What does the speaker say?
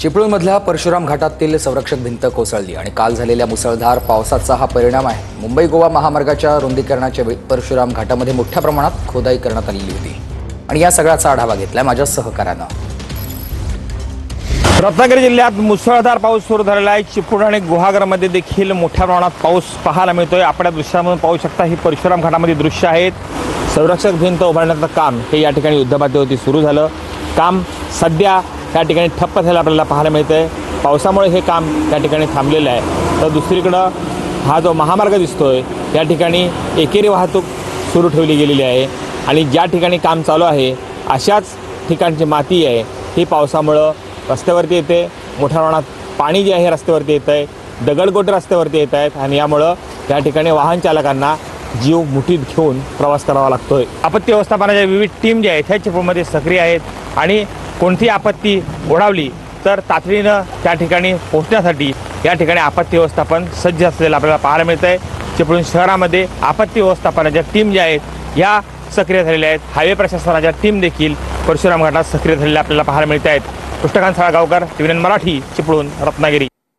चिपळूणमधल्या परशुराम घाटातील संरक्षक भिंत कोसळली आणि काल झालेल्या मुसळधार पावसाचा हा परिणाम आहे। मुंबई गोवा महामार्गाच्या रुंदीकरणाच्या वेळी परशुराम घाटामध्ये मोठ्या प्रमाणात खोदाई करण्यात आलेली होती आणि या सगळ्याचा आढावा घेतलाय माझ्या सहकाऱ्यानं। रत्नागिरी जिल्ह्यात मुसळधार पाऊस सुरू झालेला आहे। चिपळूण आणि गुहागरमध्ये देखील मोठ्या प्रमाणात पाऊस पाहायला मिळतोय। आपण या दृश्यामधून पाहू शकता ही परशुराम घाटामध्ये दृश्य आहेत। संरक्षक भिंत उभारण्याचं काम हे या ठिकाणी युद्धपातळीवरती सुरू झालं। काम सध्या या ठिकाणी ठप्प झालेलं आपल्याला पाहायला मिळतंय। पावसामुळे हे काम त्या ठिकाणी थांबलेलं आहे। तर दुसरीकडं हा जो महामार्ग दिसतोय या ठिकाणी एकेरी वाहतूक सुरू ठेवली गेलेली आहे आणि ज्या ठिकाणी काम चालू आहे अशाच ठिकाणची माती आहे ही पावसामुळं रस्त्यावरती येते। मोठ्या प्रमाणात पाणी जे आहे रस्त्यावरती येतं आहे, दगडगोटे रस्त्यावरती येत आहेत आणि यामुळं त्या ठिकाणी वाहन चालकांना जीव मुठीत घेऊन प्रवास करावा लागतोय। आपत्ती व्यवस्थापनाच्या विविध टीम ज्या आहेत ह्या चिपळूणमध्ये सक्रिय आहेत आणि कोणती आपत्ती ओढावली तर तातडीनं त्या ठिकाणी पोहोचण्यासाठी या ठिकाणी आपत्ती व्यवस्थापन सज्ज असलेलं आपल्याला पाहायला मिळतंय। चिपळूण शहरामध्ये आपत्ती व्यवस्थापनाच्या टीम ज्या आहेत या सक्रिय झालेल्या आहेत। हायवे प्रशासनाच्या टीम देखील परशुराम घाटात सक्रिय झालेल्या आपल्याला पाहायला मिळत आहेत। पुष्टकांत साळगावकर, TVN मराठी, चिपळूण, रत्नागिरी।